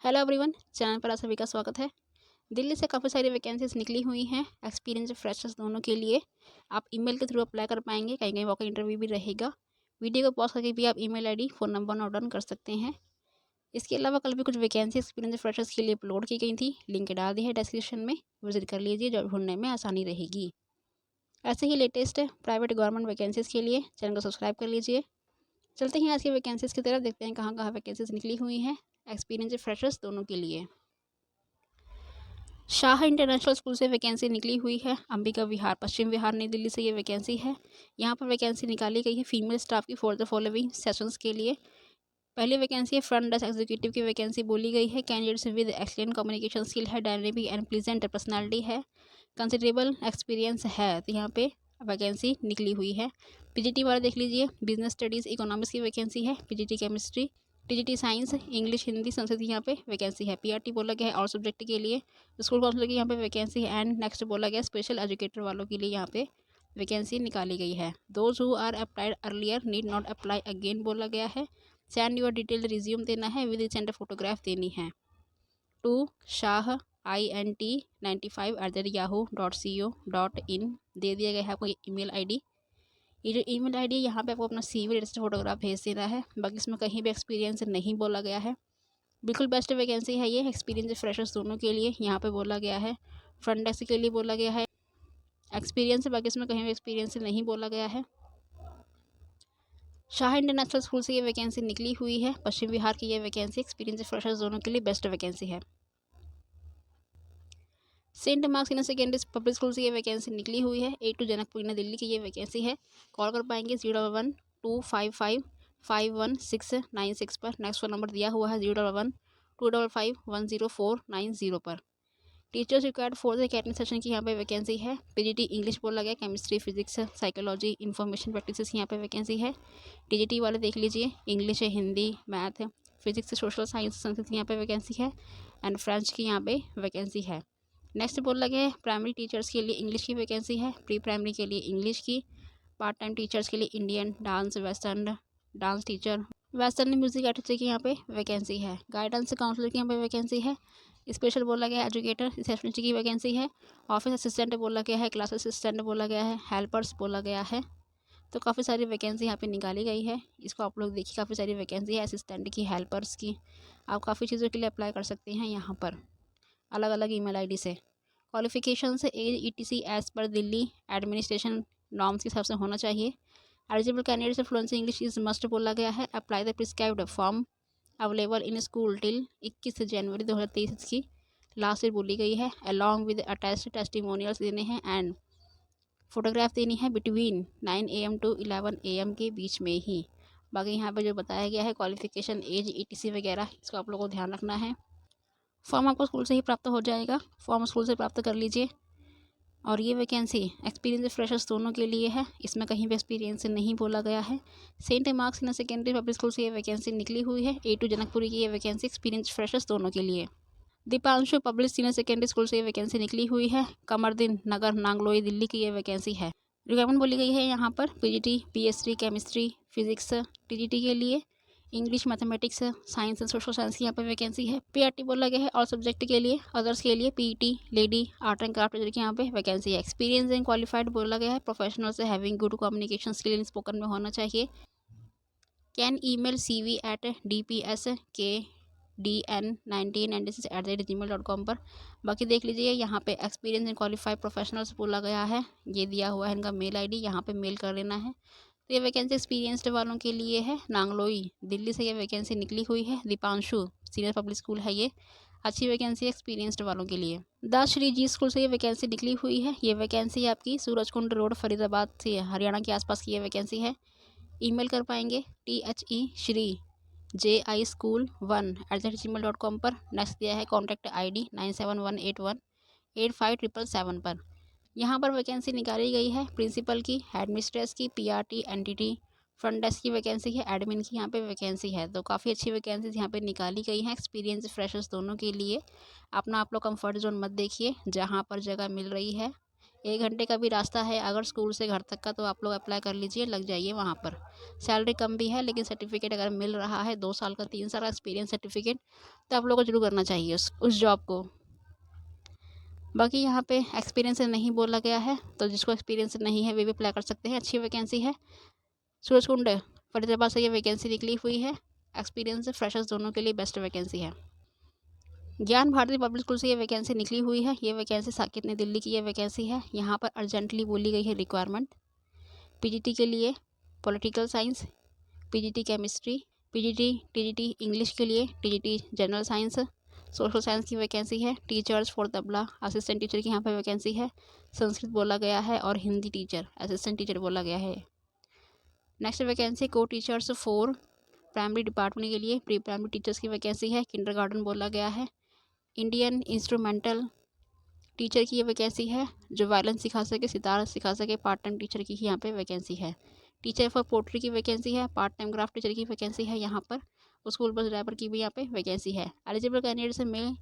Hello everyone, channel पर आप सभी का स्वागत है। दिल्ली से काफ़ी सारी वैकेंसीज निकली हुई हैं एक्सपीरियंस फ्रेशर्स दोनों के लिए। आप ईमेल के थ्रू अप्लाई कर पाएंगे, कहीं कहीं वॉक इंटरव्यू भी रहेगा। वीडियो को पॉज करके भी आप email ID phone number note down कर सकते हैं। इसके अलावा कल भी कुछ वैकेंसी एक्सपीरियंस फ्रेशर्स के लिए अपलोड की गई थी, लिंक डाल दी है डिस्क्रिप्शन में, विजिट कर लीजिए, जॉब ढूंढने में आसानी रहेगी। ऐसे ही लेटेस्ट प्राइवेट गवर्नमेंट वैकेंसीज़ के लिए चैनल को सब्सक्राइब कर लीजिए। चलते हैं आज की वैकेंसीज़ की तरफ, देखते हैं कहाँ कहाँ वैकेंसीज निकली हुई हैं एक्सपीरियंस फ्रेशर्स दोनों के लिए। शाह इंटरनेशनल स्कूल से वैकेंसी निकली हुई है, अंबिका विहार, पश्चिम विहार, नई दिल्ली से ये वैकेंसी है। यहाँ पर वैकेंसी निकाली गई है फीमेल स्टाफ की फॉर द फॉलोइंग सेशंस के लिए। पहली वैकेंसी है फ्रंट डेस्क एग्जीक्यूटिव की वैकेंसी बोली गई है। Candidates with excellent communication skill है, डायनेमिक एंड प्लीजेंट पर्सनालिटी है, कंसिडरेबल एक्सपीरियंस है, तो यहाँ पे वैकेंसी निकली हुई है। पीजीटी वाला देख लीजिए, बिजनेस स्टडीज़ इकोनॉमिक्स की वैकेंसी है, PGT chemistry, TGT science, English, Hindi, Sanskrit की यहाँ पे वैकेंसी है। पीआरटी बोला गया है और सब्जेक्ट के लिए। स्कूल काउंसलर की यहाँ पे वैकेंसी है। एंड नेक्स्ट बोला गया स्पेशल एजुकेटर वालों के लिए यहाँ पे वैकेंसी निकाली गई है। Those who are applied earlier need not apply again बोला गया है। सेंड योर डिटेल्ड रिज्यूम देना है, विद सेंड फोटोग्राफ देनी है टू शाह int95@yahoo.co.in दे दिया गया है आपको ईमेल आईडी। ये जो ईमेल आईडी है यहाँ पे आपको अपना सीवी रजिस्टर फोटोग्राफ भेज देना है। बाकी इसमें कहीं भी एक्सपीरियंस नहीं बोला गया है। बिल्कुल बेस्ट वैकेंसी है ये एक्सपीरियंस फ्रेशर्स दोनों के लिए। यहाँ पे बोला गया है फ्रंट डेस्क के लिए बोला गया है एक्सपीरियंस, बाकी इसमें कहीं भी एक्सपीरियंस नहीं बोला गया है। शाह इंटरनेशनल स्कूल से ये वैकेंसी निकली हुई है, पश्चिम बिहार की ये वैकेंसी एक्सपीरियंस फ्रेशर्स दोनों के लिए बेस्ट वैकेंसी है। Saint Mark's senior secondary public school से ये वैकेंसी निकली हुई है, A2 जनकपुर नई दिल्ली की ये वैकेंसी है। कॉल कर पाएंगे 011-255-51696 पर। नेक्स्ट फ़ोन नंबर दिया हुआ है 011-255-10490 पर। Teachers required for the academic session की यहाँ पे वैकेंसी है। पीजीटी इंग्लिश बोला गया, chemistry, physics, psychology, information practices की यहाँ पे वैकेंसी है। टीजीटी वाले देख लीजिए, इंग्लिश है, Hindi, math, physics, social science, Sanskrit की यहाँ पे वैकेंसी है। एंड फ्रेंच की यहाँ पे वैकेंसी है। नेक्स्ट बोला गया है प्राइमरी टीचर्स के लिए इंग्लिश की वैकेंसी है, प्री प्राइमरी के लिए इंग्लिश की, पार्ट टाइम टीचर्स के लिए Indian dance, western dance teacher, western music teacher की यहाँ पे वैकेंसी है। गाइडेंस काउंसलर की यहाँ पे वैकेंसी है। स्पेशल बोला गया है एजुकेटर रिसेप्शनिस्ट की वैकेंसी है। ऑफिस असिस्टेंट बोला गया है, क्लास असिस्टेंट बोला गया है, हेल्पर्स बोला गया है। तो काफ़ी सारी वैकेंसी यहाँ पे निकाली गई है। इसको आप लोग देखिए, काफ़ी सारी वैकेंसी है असिस्टेंट की, हेल्पर्स की। आप काफ़ी चीज़ों के लिए अप्लाई कर सकते हैं यहाँ पर अलग अलग ईमेल आईडी से। क्वालिफिकेशन से एज ETC एज पर दिल्ली एडमिनिस्ट्रेशन नॉर्म्स के हिसाब से होना चाहिए। एलिजिबल कैंडिडेट से फ्लुएंसी इंग्लिश इज मस्ट बोला गया है। Apply the prescribed form available in school till 21 January 2023 की लास्ट डेट बोली गई है। अलॉन्ग विद अटैच्ड टेस्टिमोनियल्स देने हैं एंड फोटोग्राफ देनी है बिटवीन 9 AM to 11 AM के बीच में ही। बाकी यहाँ पे जो बताया गया है क्वालिफिकेशन, एज, ETC वगैरह, इसको आप लोगों को ध्यान रखना है। फॉर्म आपको स्कूल से ही प्राप्त हो जाएगा, फॉर्म स्कूल से प्राप्त कर लीजिए। और ये वैकेंसी एक्सपीरियंस फ्रेशर्स दोनों के लिए है, इसमें कहीं भी एक्सपीरियंस नहीं बोला गया है। Saint Mark's senior secondary public school से ये वैकेंसी निकली हुई है। A2 जनकपुरी की ये वैकेंसी एक्सपीरियंस फ्रेशर्स दोनों के लिए। Deepanshu public senior secondary school से ये वैकेंसी निकली हुई है। कमरदीन नगर नांगलोई दिल्ली की ये वैकेंसी है। रिक्वायरमेंट बोली गई है यहाँ पर PGT PhD chemistry, physics, TGT के लिए, English, mathematics, science and social science की यहाँ पे वैकेंसी है। PRT बोला गया है और सब्जेक्ट के लिए, अदर्स के लिए PET, lady, art and craft की यहाँ पे वैकेंसी है। एक्सपीरियंस एंड क्वालिफाइड बोला गया है, प्रोफेशनल से having good communication skill in spoken में होना चाहिए। कैन ईमेल cv@dpskdn1996@gmail.com पर। बाकी देख लीजिए यहाँ पे एक्सपीरियंस एंड क्वालिफाइड प्रोफेशनल्स बोला गया है, ये दिया हुआ है इनका मेल आईडी, यहाँ पे मेल कर लेना है। तो ये वैकेंसी एक्सपीरियंस्ड वालों के लिए है। नांगलोई दिल्ली से ये वैकेंसी निकली हुई है। दीपांशु सीनियर पब्लिक स्कूल है ये, अच्छी वैकेंसी एक्सपीरियंस्ड वालों के लिए। द श्री जी स्कूल से ये वैकेंसी निकली हुई है। ये वैकेंसी आपकी सूरजकुंड रोड फरीदाबाद से हरियाणा के आसपास की ये वैकेंसी है। ईमेल कर पाएंगे THEShree@gmail.com पर। नेक्स्ट दिया है कॉन्टैक्ट ID 9718185777 पर। यहाँ पर वैकेंसी निकाली गई है प्रिंसिपल की, हेडमिस्ट्रेस की, PRT, NTT, फ्रंट डेस्क की वैकेंसी है, एडमिन की यहाँ पे वैकेंसी है। तो काफ़ी अच्छी वैकेंसीज यहाँ पे निकाली गई हैं एक्सपीरियंस फ्रेशर्स दोनों के लिए। अपना आप लोग कंफर्ट जोन मत देखिए, जहाँ पर जगह मिल रही है 1 घंटे का भी रास्ता है अगर स्कूल से घर तक का, तो आप लोग अप्लाई कर लीजिए, लग जाइए वहाँ पर। सैलरी कम भी है लेकिन सर्टिफिकेट अगर मिल रहा है 2 साल का 3 साल का एक्सपीरियंस सर्टिफिकेट, तो आप लोग को जरूर करना चाहिए उस जॉब को। बाकी यहाँ पे एक्सपीरियंस नहीं बोला गया है, तो जिसको एक्सपीरियंस नहीं है वे भी अप्लाई कर सकते हैं। अच्छी वैकेंसी है। सूरजकुंड फरीदाबाद से ये वैकेंसी निकली हुई है। एक्सपीरियंस फ्रेशर्स दोनों के लिए बेस्ट वैकेंसी है। ज्ञान भारती पब्लिक स्कूल से ये वैकेंसी निकली हुई है। ये वैकेंसी साकेत नई दिल्ली की ये वैकेंसी है। यहाँ पर अर्जेंटली बोली गई है रिक्वायरमेंट। पीजीटी के लिए political science, PGT chemistry, PGT TGT English के लिए, TGT general science, social science की वैकेंसी है। Teachers for tabla assistant teacher की यहाँ पर वैकेंसी है। संस्कृत बोला गया है और हिंदी टीचर असिस्टेंट टीचर बोला गया है। नेक्स्ट वैकेंसी को टीचर्स फॉर प्राइमरी डिपार्टमेंट के लिए प्री प्राइमरी टीचर्स की वैकेंसी है। किंडरगार्टन बोला गया है। इंडियन इंस्ट्रूमेंटल टीचर की ये वैकेंसी है, जो वायलिन सिखा सके, सितार सिखा सके, पार्ट टाइम टीचर की यहाँ पे वैकेंसी है। टीचर फॉर पोट्री की वैकेंसी है। पार्ट टाइम क्राफ्ट टीचर की वैकेंसी है यहाँ पर। स्कूल बस ड्राइवर की भी यहाँ पे वैकेंसी है। एलिजिबल कैंडिडेट से mail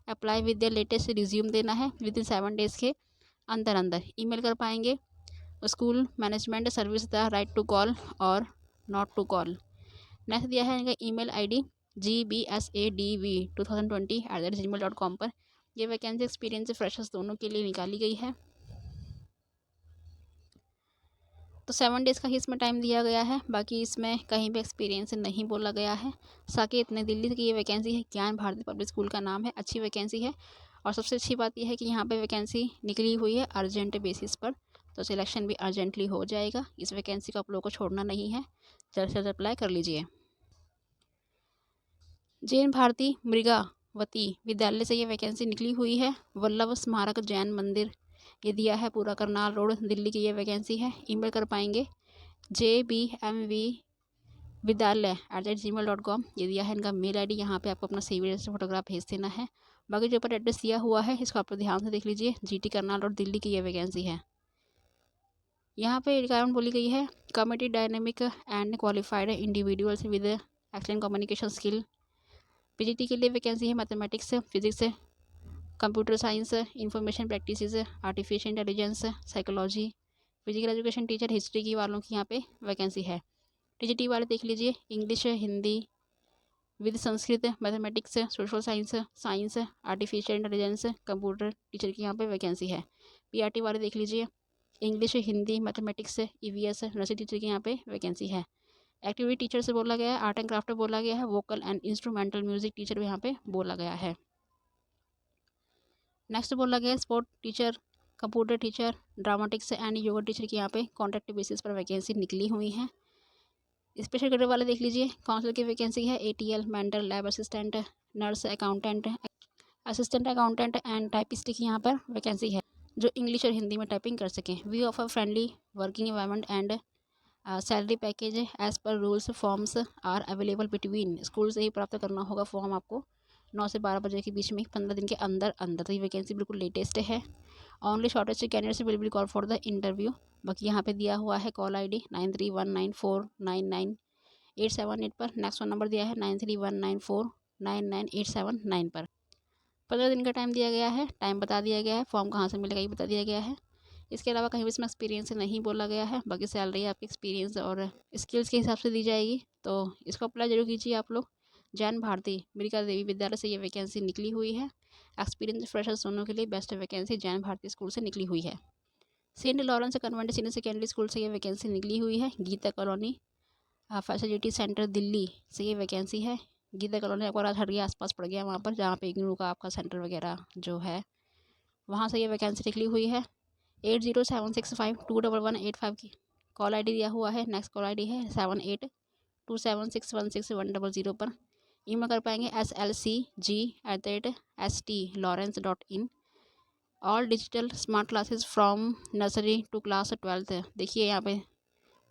apply with the latest resume देना है विद इन 7 डेज़ के अंदर ईमेल कर पाएंगे। School management service the right to call or not to call. Next दिया है इनका ईमेल आईडी gbsadv2020@gmail.com पर। ये वैकेंसी एक्सपीरियंस फ्रेशर्स दोनों के लिए निकाली गई है। तो 7 डेज़ का ही इसमें टाइम दिया गया है। बाकी इसमें कहीं भी एक्सपीरियंस नहीं बोला गया है। साकेत नई दिल्ली की ये वैकेंसी है। ज्ञान भारती पब्लिक स्कूल का नाम है। अच्छी वैकेंसी है और सबसे अच्छी बात यह है कि यहाँ पे वैकेंसी निकली हुई है अर्जेंट बेसिस पर, तो सिलेक्शन भी अर्जेंटली हो जाएगा। इस वैकेंसी को आप लोगों को छोड़ना नहीं है, जल्द से जल्द अप्लाई कर लीजिए। जैन भारती मृगावती विद्यालय से ये वैकेंसी निकली हुई है। वल्लभ स्मारक जैन मंदिर ये दिया है, पूरा करनाल रोड दिल्ली की ये वैकेंसी है। ईमेल कर पाएंगे jbmvvidyalaya@gmail.com। ये दिया है इनका मेल आईडी। यहाँ पे आपको अपना CV से फोटोग्राफ भेज देना है। बाकी जो ऊपर एड्रेस दिया हुआ है इसको आप ध्यान से देख लीजिए। GT करनाल रोड दिल्ली की ये वैकेंसी है। यहाँ पे रिक्वायरमेंट बोली गई है committed dynamic and qualified individuals with excellent communication skill. PGT के लिए वैकेंसी है mathematics, physics, computer science, information practices, artificial intelligence, psychology, physical education teacher, history की वालों की यहाँ पे वैकेंसी है। टीजीटी वाले देख लीजिए English, Hindi with Sanskrit, mathematics, social science, science, artificial intelligence, computer teacher की यहाँ पे वैकेंसी है। पीआरटी वाले देख लीजिए English, Hindi, mathematics, EVS, nursery teacher की यहाँ पे वैकेंसी है। एक्टिविटी टीचर से बोला गया है, आर्ट एंड क्राफ्ट बोला गया है, vocal and instrumental music teacher यहाँ पे बोला गया है। नेक्स्ट बोला गया है sport teacher, computer teacher, dramatics and yoga teacher की यहाँ पे कॉन्ट्रैक्ट बेसिस पर वैकेंसी निकली हुई है। स्पेशल कैटेगरी वाले देख लीजिए काउंसिल की वैकेंसी है। ATL, mentor, lab assistant, nurse, accountant, assistant accountant and typist की यहाँ पर वैकेंसी है, जो इंग्लिश और हिंदी में टाइपिंग कर सकें। We offer friendly working environment and salary package as per rules. Forms are available between. School से ही प्राप्त करना होगा फॉर्म आपको 9 से 12 बजे के बीच में 15 दिन के अंदर अंदर। तो ये वैकेंसी बिल्कुल लेटेस्ट है। Only shortest candidates will be call for the interview. बाकी यहाँ पे दिया हुआ है कॉल ID 9319499878 पर। नेक्स्ट फ़ोन नंबर दिया है 9319499879 पर। 15 दिन का टाइम दिया गया है। टाइम बता दिया गया है। फॉर्म कहाँ से मिलेगा ये बता दिया गया है। इसके अलावा कहीं भी इसमें एक्सपीरियंस नहीं बोला गया है। बाकी सैलरी आपके एक्सपीरियंस और स्किल्स के हिसाब से दी जाएगी, तो इसको अप्लाई जरूर कीजिए आप लोग। जैन भारती मृगा देवी विद्यालय से ये वैकेंसी निकली हुई है। एक्सपीरियंस फ्रेशर्स दोनों के लिए best vacancy Jain Bharati school से निकली हुई है। Saint Lawrence convent senior secondary school से ये वैकेंसी निकली हुई है। Geeta colony facility centre Delhi से ये वैकेंसी है। गीता कॉलोनी आपको रात हट गया आसपास पड़ गया वहाँ पर, जहाँ पे इग्नू का आपका सेंटर वगैरह जो है वहाँ से ये वैकेंसी निकली हुई है। 8076521185 की कॉल ID दिया हुआ है। नेक्स्ट कॉल ID है 7827616100 पर। ईमेल कर पाएंगे slcg@stlawrence.in। All digital smart classes from nursery to class 12th। देखिए यहाँ पे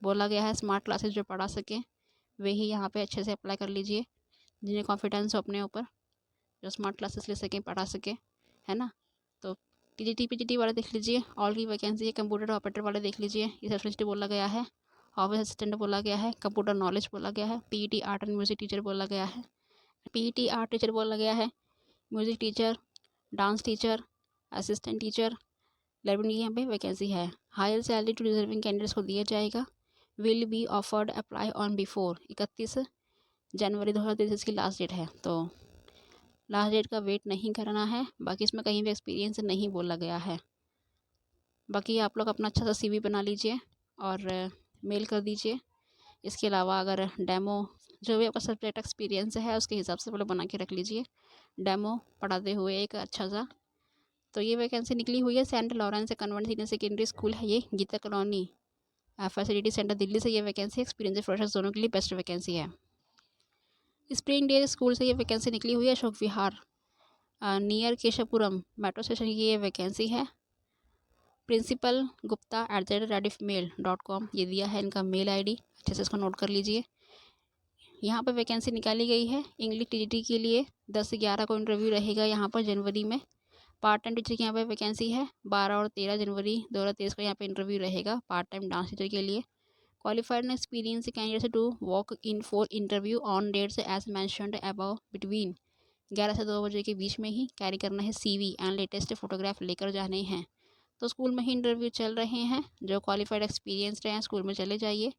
बोला गया है स्मार्ट क्लासेस जो पढ़ा सकें वे ही यहाँ पे अच्छे से अप्लाई कर लीजिए, जिन्हें कॉन्फिडेंस हो अपने ऊपर, जो स्मार्ट क्लासेस ले सकें, पढ़ा सकें, है ना। तो TGT PGT वाले देख लीजिए, ऑल की वैकेंसी है। कंप्यूटर ऑपरेटर वाले देख लीजिए, रिसेप्शनिस्ट बोला गया है, ऑफिस असिस्टेंट बोला गया है, कंप्यूटर नॉलेज बोला गया है, PET art and music teacher बोला गया है, PET आर्ट टीचर बोला गया है, music teacher, dance teacher, assistant teacher, 11 की यहाँ पे वैकेंसी है। Higher salary to deserving candidates को दिया जाएगा। Will be offered apply on before 31 January 2023 इसकी लास्ट डेट है, तो लास्ट डेट का वेट नहीं करना है। बाकी इसमें कहीं भी एक्सपीरियंस नहीं बोला गया है। बाकी आप लोग अपना अच्छा सा CV बना लीजिए और मेल कर दीजिए। इसके अलावा अगर डेमो जो भी आपका सब्जेक्ट एक्सपीरियंस है उसके हिसाब से पहले बना के रख लीजिए, डेमो पढ़ाते हुए एक अच्छा सा। तो ये वैकेंसी निकली हुई है Saint Lawrence convent senior secondary school है, ये Geeta colony facility centre Delhi से ये वैकेंसी एक्सपीरियंस फ्रेशर्स दोनों के लिए बेस्ट वैकेंसी है। स्प्रिंग डे स्कूल से ये वैकेंसी निकली हुई है Ashok Vihar near Keshavpuram metro station की ये वैकेंसी है। प्रिंसिपल गुप्ता @rediffmail.com ये दिया है इनका मेल ID, अच्छे से इसको नोट कर लीजिए। यहाँ पर वैकेंसी निकाली गई है इंग्लिश TGT के लिए। 10 से 11 को इंटरव्यू रहेगा यहाँ पर जनवरी में। पार्ट टाइम टीचर की यहाँ पे वैकेंसी है। 12 और 13 जनवरी 2023 को यहाँ पे इंटरव्यू रहेगा पार्ट टाइम डांस टीचर के लिए। Qualified and experience candidates to walk in for interview on dates as mentioned above between 11 से 2 बजे के बीच में ही कैरी करना है। CV एंड लेटेस्ट फोटोग्राफ लेकर जाने हैं। तो स्कूल में ही इंटरव्यू चल रहे हैं। जो क्वालिफाइड एक्सपीरियंसड हैं स्कूल में चले जाइए।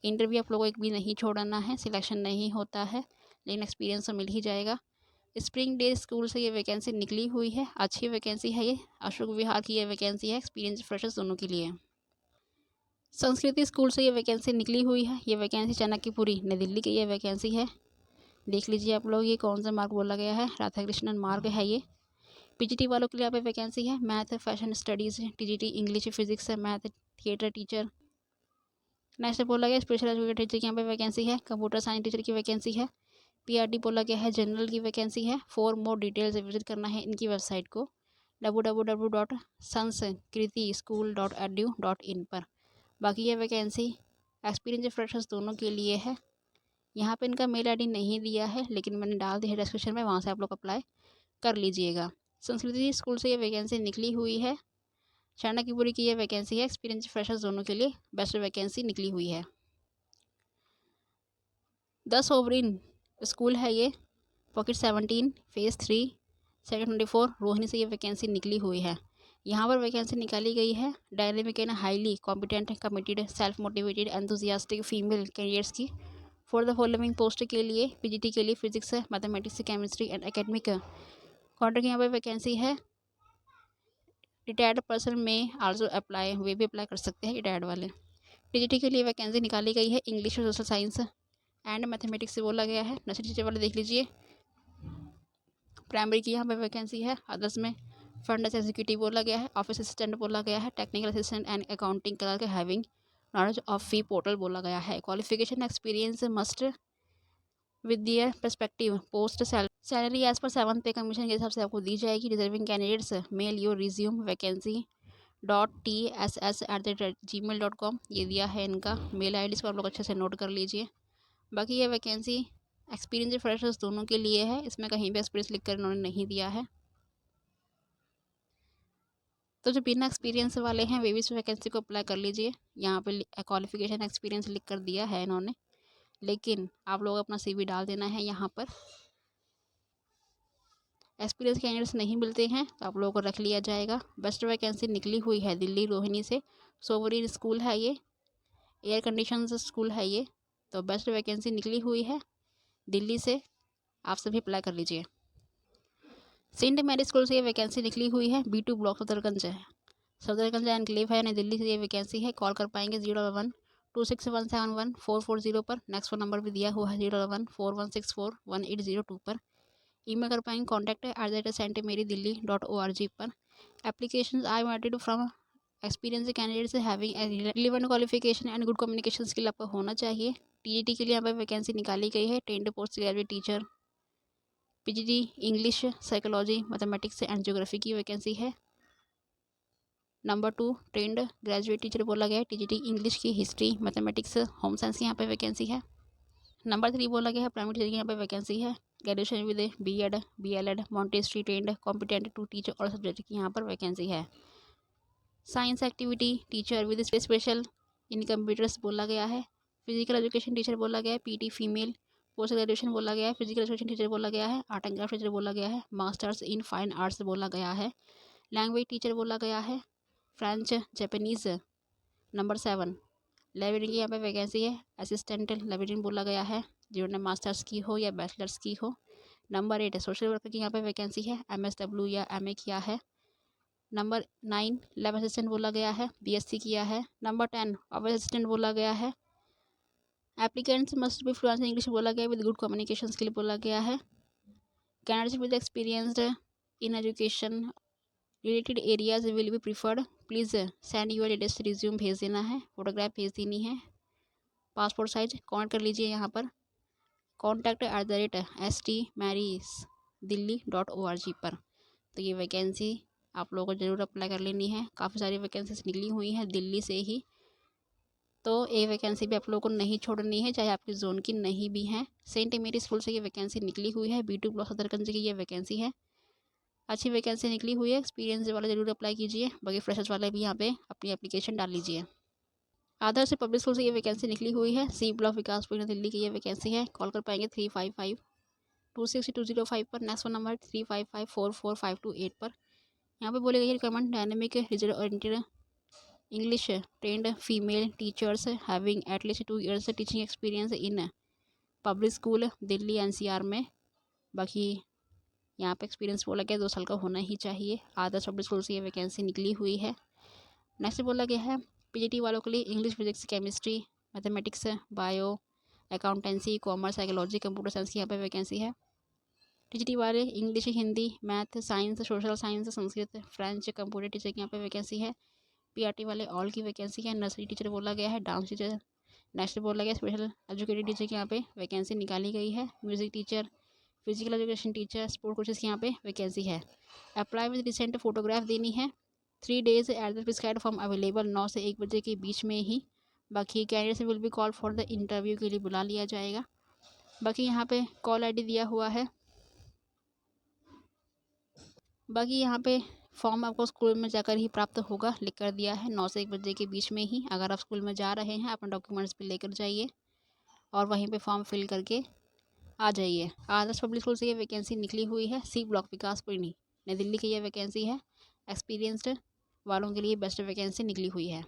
इंटरव्यू आप लोगों को एक भी नहीं छोड़ना है, सिलेक्शन नहीं होता है लेकिन एक्सपीरियंस तो मिल ही जाएगा। स्प्रिंग डे स्कूल से ये वैकेंसी निकली हुई है, अच्छी वैकेंसी है ये। अशोक विहार की ये वैकेंसी है एक्सपीरियंस फ्रेशर्स दोनों के लिए। संस्कृति स्कूल से ये वैकेंसी निकली हुई है। ये वैकेंसी चाणक्यपुरी नई दिल्ली की ये वैकेंसी है। देख लीजिए आप लोग ये कौन सा मार्ग बोला गया है, राधा कृष्णन मार्ग है ये। PGT वालों के लिए यहाँ पे वैकेंसी है। Math fashion studies TGT English physics math theatre teacher. Next बोला गया स्पेशल एजुकेटर टीचर की यहाँ पे वैकेंसी है। कंप्यूटर साइंस टीचर की वैकेंसी है। PRD बोला गया है जनरल की वैकेंसी है। फॉर मोर डिटेल्स विजिट करना है इनकी वेबसाइट को www.sanskriti.school.edu.in पर। बाकी ये वैकेंसी एक्सपीरियंस फ्रेशर्स दोनों के लिए है। यहाँ पे इनका मेल ID नहीं दिया है लेकिन मैंने डाल दिया है डिस्क्रिप्शन में, वहाँ से आप लोग अप्लाई कर लीजिएगा। संस्कृति स्कूल से ये वैकेंसी निकली हुई है। चाणक्यपुरी की ये वैकेंसी है एक्सपीरियंस फ्रेशर्स दोनों के लिए बेस्ट वैकेंसी निकली हुई है। 10 ओवरिन स्कूल है ये, पॉकेट 17 फेज़ 3 सेक्शन 24 रोहिणी से ये वैकेंसी निकली हुई है। यहाँ पर वैकेंसी निकाली गई है dynamic and highly competent committed self motivated enthusiastic female candidates की फॉर द फॉलोइंग पोस्ट के लिए। PGT के लिए physics mathematics chemistry and academic quarter की यहाँ पर वैकेंसी है। रिटायर्ड पर्सन में आल्सो अप्लाई, वे भी अप्लाई कर सकते हैं रिटायर्ड वाले। PGT के लिए वैकेंसी निकाली गई है इंग्लिश और सोशल साइंस एंड मैथमेटिक्स से बोला गया है। नर्सरी टीचर वाले देख लीजिए। प्राइमरी की यहाँ पे वैकेंसी है। अदर्स में फंड एग्जीक्यूटिव बोला गया है, ऑफिस असिस्टेंट बोला गया है, technical assistant and accounting clerk having knowledge of fee portal बोला गया है। Qualification experience must with their perspective post salary as per 7 पे कमीशन के हिसाब से आपको दी जाएगी। Deserving candidates mail your resume vacancy.tss@gmail.com ये दिया है इनका मेल ID, इसको आप लोग अच्छे से नोट कर लीजिए। बाकी ये वैकेंसी एक्सपीरियंस फ्रेशर्स दोनों के लिए है, इसमें कहीं भी एक्सपीरियंस लिख कर इन्होंने नहीं दिया है। तो जो बिना एक्सपीरियंस वाले हैं वे भी इस वैकेंसी को अप्लाई कर लीजिए। यहाँ पे क्वालिफिकेशन एक्सपीरियंस लिख कर दिया है इन्होंने, लेकिन आप लोग अपना CV डाल देना है। यहाँ पर एक्सपीरियंस कैंडिडेट्स नहीं मिलते हैं तो आप लोगों को रख लिया जाएगा। बेस्ट वैकेंसी निकली हुई है दिल्ली रोहिणी से। सोवरीन स्कूल है ये, एयर कंडीशन स्कूल है ये। तो बेस्ट वैकेंसी निकली हुई है दिल्ली से, आप सभी अप्लाई कर लीजिए। सेंट मैरी स्कूल से ये वैकेंसी निकली हुई है। B2 ब्लॉक सफदरगंज है, सफदरगंज एनक्लेव है नई दिल्ली से ये वैकेंसी है। कॉल कर पाएंगे 011-26171440 पर। नेक्स्ट फोन नंबर भी दिया हुआ है 011-4164-1802 पर। ईमेल कर पाएंगे contact@saintmarydilly.org पर। Application I wanted from experience candidates having relevant qualification and good communication skill आपका होना चाहिए। TGT के लिए यहाँ पर वैकेंसी निकाली गई है। Trend post graduate teacher PGT English psychology mathematics and geography की वैकेंसी है। नंबर 2 ट्रेंड ग्रेजुएट टीचर बोला गया है। TGT इंग्लिश की हिस्ट्री मैथमेटिक्स होम साइंस की यहाँ पे वैकेंसी है। नंबर 3 बोला गया है प्राइमरी टीचर की यहाँ पे वैकेंसी है। Graduation with B.Ed BLed Montessori trained competent to teacher और सब्जेक्ट की यहाँ पर वैकेंसी है। Science activity teacher with special in computers बोला गया है। फिजिकल एजुकेशन टीचर बोला गया है। PT female. पोस्ट ग्रेजुएशन बोला गया है। फिजिकल एजुकेशन टीचर बोला गया है। आर्ट एंड क्राफ्ट टीचर बोला गया है। मास्टर्स इन फाइन आर्ट्स बोला गया है। लैंग्वेज टीचर बोला गया है। French Japanese. नंबर 7 लाइब्रेरियन की यहाँ पे वैकेंसी है, असिस्टेंट लाइब्रेरियन बोला गया है, जिन्होंने मास्टर्स की हो या बैचलर्स की हो। नंबर 8 सोशल वर्कर की यहाँ पे वैकेंसी है, MSW या MA किया है। नंबर 9 लैब असिस्टेंट बोला गया है, BSc किया है। नंबर 10 ऑफिस असिस्टेंट बोला गया है। Applicants must be fluent in English बोला गया है विद गुड कम्युनिकेशन स्किल बोला गया है। Candidates with experienced in education related areas will be preferred. Please send your latest resume भेज देना है, फोटोग्राफ भेज देनी है, पासपोर्ट साइज कॉन्टैक्ट कर लीजिए यहाँ पर contact@stmarysdelhi.org पर। तो ये वैकेंसी आप लोगों को ज़रूर अप्लाई कर लेनी है। काफ़ी सारी वैकेंसीज निकली हुई हैं दिल्ली से ही, तो एक वैकेंसी भी आप लोगों को नहीं छोड़नी है, चाहे आपकी जोन की नहीं भी है। सेंट मेरी स्कूल से ये वैकेंसी निकली हुई है, B2 ब्लॉक सदरगंज की ये वैकेंसी है। अच्छी वैकेंसी निकली हुई है, एक्सपीरियंस वाले ज़रूर अप्लाई कीजिए, बाकी फ्रेशर्स वाले भी यहाँ पे अपनी एप्लीकेशन डाल लीजिए। आदर्श से पब्लिक स्कूल से ये वैकेंसी निकली हुई है, C ब्लॉक विकासपुर दिल्ली की ये वैकेंसी है। कॉल कर पाएंगे 355-26205 पर। नेक्स्ट वन नंबर 355-4452 पर। यहाँ पे बोले गई requirement dynamic result oriented English trend female teachers having at least 2 years teaching experience in public school Delhi NCR में। बाकी यहाँ पे एक्सपीरियंस बोला गया 2 साल का होना ही चाहिए। आदर्श पब्लिक स्कूल से ये वैकेंसी निकली हुई है। नेक्स्ट बोला गया है PGT वालों के लिए English physics chemistry mathematics bio accountancy commerce psychology computer science की यहाँ पे वैकेंसी है। TGT वाले English Hindi math science social science Sanskrit French computer teacher की यहाँ पे वैकेंसी है। PRT वाले ऑल की वैकेंसी है। नर्सरी टीचर बोला गया है, डांस टीचर नेक्स्ट बोला गया स्पेशल एजुकेटेड टीचर की यहाँ पे वैकेंसी निकाली गई है। Music teacher physical education teacher sport coaches की यहाँ पे वैकेंसी है। अप्लाई विद रिसेंट फोटोग्राफ देनी है। 3 days at the prescribed form available 9 से 1 बजे के बीच में ही। बाकी candidates will be call for the interview के लिए बुला लिया जाएगा। बाकी यहाँ पे कॉल ID दिया हुआ है। बाकी यहाँ पे फॉर्म आपको स्कूल में जाकर ही प्राप्त होगा, लिख कर दिया है 9 से 1 बजे के बीच में ही। अगर आप स्कूल में जा रहे हैं अपने डॉक्यूमेंट्स भी लेकर जाइए और वहीं पे फॉर्म फिल करके आ जाइए। आदर्श पब्लिक स्कूल से ये वैकेंसी निकली हुई है, C ब्लॉक विकासपुर नई दिल्ली की ये वैकेंसी है। एक्सपीरियंसड वालों के लिए बेस्ट वैकेंसी निकली हुई है।